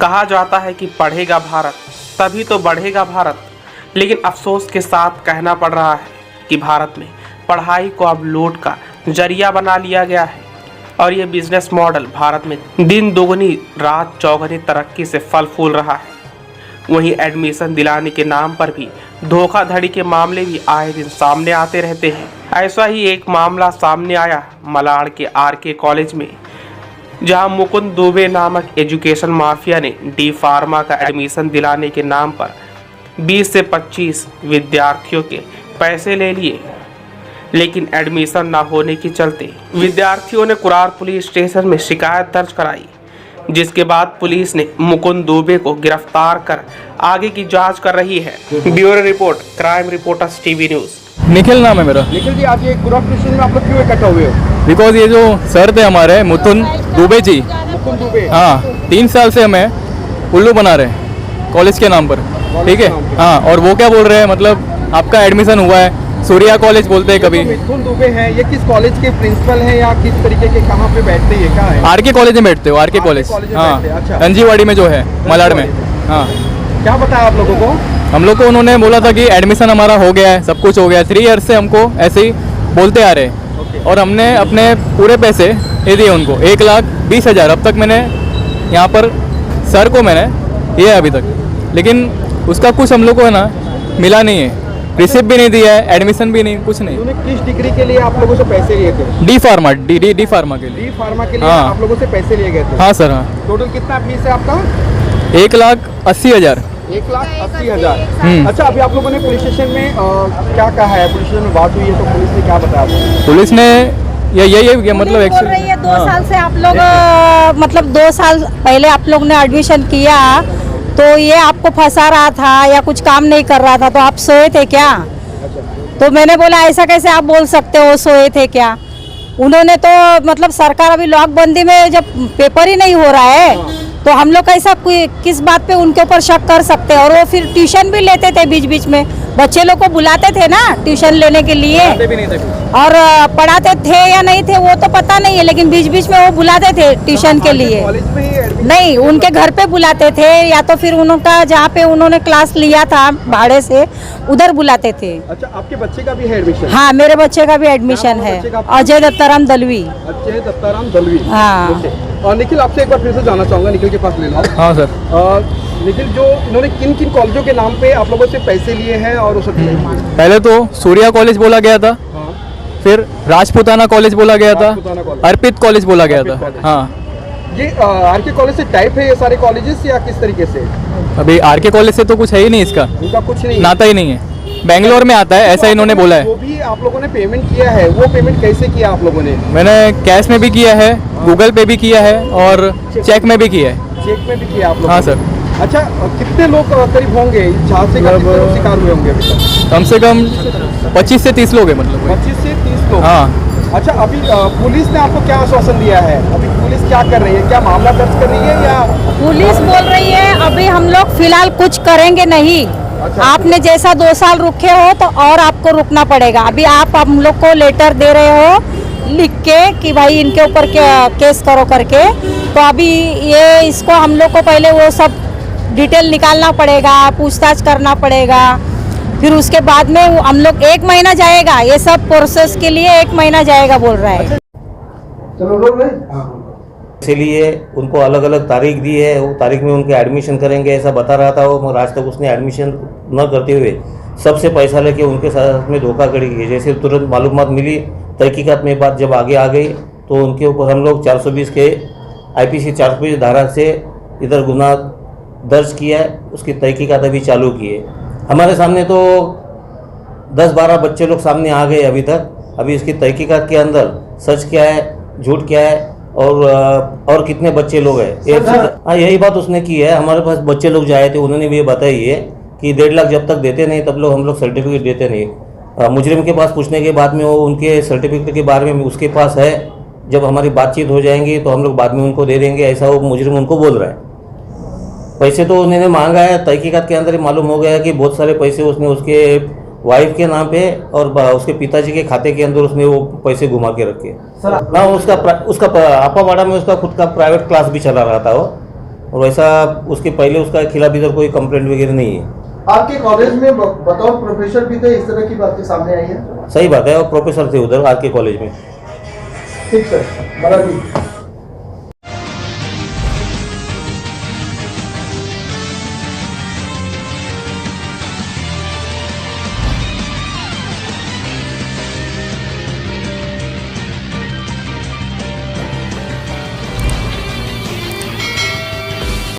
कहा जाता है कि पढ़ेगा भारत तभी तो बढ़ेगा भारत, लेकिन अफसोस के साथ कहना पड़ रहा है कि भारत में पढ़ाई को अब लूट का जरिया बना लिया गया है और ये बिजनेस मॉडल भारत में दिन दोगुनी रात चौगुनी तरक्की से फल फूल रहा है। वहीं एडमिशन दिलाने के नाम पर भी धोखाधड़ी के मामले भी आए दिन सामने आते रहते हैं। ऐसा ही एक मामला सामने आया मलाड के आरके कॉलेज में, जहां मुकुंद दुबे नामक एजुकेशन माफिया ने डी फार्मा का एडमिशन दिलाने के नाम पर 20 से 25 विद्यार्थियों के पैसे ले लिए, लेकिन एडमिशन न होने के चलते विद्यार्थियों ने कुरार पुलिस स्टेशन में शिकायत दर्ज कराई, जिसके बाद पुलिस ने मुकुंद दुबे को गिरफ्तार कर आगे की जांच कर रही है। Bureau report, crime reporters TV news. Nikhil नाम है मेरा। निखिल जी, आज ये कुरार स्टेशन में आप लोग क्यों इकट्ठा हुए हो? बिकॉज ये जो सर थे हमारे मुकुंद दुबे जी, मुकुंद दुबे, हाँ 3 साल से हमें उल्लू बना रहे हैं कॉलेज के नाम पर, ठीक है। हाँ, और वो क्या बोल रहे हैं, मतलब आपका एडमिशन हुआ है, सूर्या कॉलेज बोलते हैं कभी। मुकुंद दुबे हैं, ये किस कॉलेज के प्रिंसिपल हैं या किस तरीके के, कहाँ पे बैठते हैं, क्या है? आरके कॉलेज में बैठते हो, आरके कॉलेज, हाँ अंजीवाड़ी में जो है मलाड में। हाँ, क्या बताया आप लोगों को? हम लोग को उन्होंने बोला था कि एडमिशन हमारा हो गया है, सब कुछ हो गया है। 3 ईयर्स से हमको ऐसे ही बोलते आ रहे हैं और हमने अपने पूरे पैसे दे दिए उनको, 1,20,000 अब तक मैंने यहाँ पर सर को मैंने दिया है अभी तक, लेकिन उसका कुछ हम लोग को है ना मिला नहीं है, रिसिप्ट भी नहीं दिया है, एडमिशन भी नहीं, कुछ नहीं। उन्होंने किस डिग्री के लिए आप लोगों से पैसे लिए थे? डी फार्मा डी फार्मा के लिए। डी फार्मा के लिए हाँ। आप लोगों से पैसे लिए गए थे? हाँ सर, हाँ। टोटल कितना फीस है आपका? 1,80,000। 1,80,000। अच्छा, अभी आप लोगों ने पुलिस स्टेशन में क्या कहा है? पुलिस स्टेशन में बात हुई है तो पुलिस ने क्या बताया? पुलिस ने यही मतलब बोल रही है 2 साल से आप लोग मतलब 2 साल पहले आप लोग ने एडमिशन किया तो ये आपको फंसा रहा था या कुछ काम नहीं कर रहा था, तो आप सोए थे क्या? तो मैंने बोला ऐसा कैसे आप बोल सकते हो, सोए थे क्या? उन्होंने तो मतलब सरकार अभी लॉकबंदी में जब पेपर ही नहीं हो रहा है तो हम लोग कैसा किस बात पे उनके ऊपर शक कर सकते हैं। और वो फिर ट्यूशन भी लेते थे, बीच बीच में बच्चे लोग को बुलाते थे ना ट्यूशन लेने के लिए, और पढ़ाते थे या नहीं थे वो तो पता नहीं है, लेकिन बीच बीच में वो बुलाते थे ट्यूशन के लिए। नहीं, उनके घर पे बुलाते थे या तो फिर उनका जहाँ पे उन्होंने क्लास लिया था भाड़े से उधर बुलाते थे। अच्छा, आपके बच्चे का भी है एडमिशन? हाँ, मेरे बच्चे का भी एडमिशन है, अजय दत्ताराम दलवी। अजय दत्ताराम दलवी, हाँ। और निखिल, आपसे एक बार फिर से जानना चाहूँगा, निखिल के पास ले लो। हाँ सर। निखिल, जो इन्होंने किन किन कॉलेजों के नाम पे आप लोगों से पैसे लिए हैं और उस पहले तो सूर्या कॉलेज बोला गया था, फिर राजपुताना कॉलेज बोला गया था, अर्पित कॉलेज बोला गया था। हाँ, ये आरके कॉलेज से टाइप है ये सारे कॉलेजेस या किस तरीके से? अभी आरके कॉलेज से तो कुछ है ही नहीं, इसका इनका कुछ नहीं, नाता ही नहीं है, बेंगलोर में आता है ऐसा इन्होंने बोला है। वो भी आप लोगों ने पेमेंट किया है, वो पेमेंट कैसे किया आप लोगों ने? मैंने कैश में भी किया है, गूगल पे भी किया है और चेक में भी किया है। चेक में भी किया आप लोग? हाँ सर। अच्छा, कितने लोग करीब होंगे झांसे का, कितने लोग शिकार हुए होंगे अभी तक? कम से कम 25 से 30 लोग हैं, मतलब 25 से 30 लोग। हाँ। अच्छा, अभी पुलिस ने आपको क्या आश्वासन दिया है? अभी पुलिस क्या कर रही है? क्या मामला दर्ज कर रही है या? पुलिस बोल रही है अभी हम लोग फिलहाल कुछ करेंगे नहीं। अच्छा, आपने जैसा 2 साल रुके हो तो और आपको रुकना पड़ेगा। अभी आप हम लोग को लेटर दे रहे हो लिख के कि भाई इनके ऊपर क्या केस करो करके, तो अभी ये इसको हम लोग को पहले वो सब डिटेल निकालना पड़ेगा, पूछताछ करना पड़ेगा, फिर उसके बाद में हम लोग 1 महीना जाएगा, ये सब प्रोसेस के लिए 1 महीना जाएगा बोल रहा है। चलो रोक रहे। इसीलिए उनको अलग अलग तारीख दी है, वो तारीख में उनके एडमिशन करेंगे ऐसा बता रहा था वो, मगर आज तक उसने एडमिशन न करते हुए सबसे पैसा लेके उनके साथ में धोखाधड़ी की। जैसे तुरंत मालूमात मिली, तहकीकात में बात जब आगे आ गई तो उनके ऊपर हम लोग 420 के IPC 420 धारा से इधर गुनाह दर्ज किया है, उसकी तहकीकात अभी चालू की है। हमारे सामने तो 10-12 बच्चे लोग सामने आ गए अभी तक। अभी इसकी तहकीकात के अंदर सच क्या है, झूठ क्या है और कितने बच्चे लोग हैं, हाँ यही बात उसने की है। हमारे पास बच्चे लोग जो आए थे उन्होंने भी ये बताई है कि 1.5 लाख जब तक देते नहीं तब हम लोग सर्टिफिकेट देते नहीं। मुजरिम के पास पूछने के बाद में वो उनके सर्टिफिकेट के बारे में उसके पास है, जब हमारी बातचीत हो जाएंगी तो हम लोग बाद में उनको दे देंगे, ऐसा वो मुजरिम उनको बोल रहा है। पैसे तो उन्होंने मांगा है, तहकीकात के अंदर मालूम हो गया कि बहुत सारे पैसे उसने उसके वाइफ के नाम पे और उसके पिताजी के खाते के अंदर उसने वो पैसे घुमा के रखे ना। उसका अप्पावाड़ा में उसका खुद का प्राइवेट क्लास भी चला रहा था वो, और वैसा उसके पहले उसका खिलाफ इधर कोई कंप्लेंट वगैरह नहीं है। आपके कॉलेज में बतौर प्रोफेसर भी थे, इस तरह की बातें सामने आई है? सही बात है, और प्रोफेसर थे उधर आर के कॉलेज में। ठीक सर, बड़ा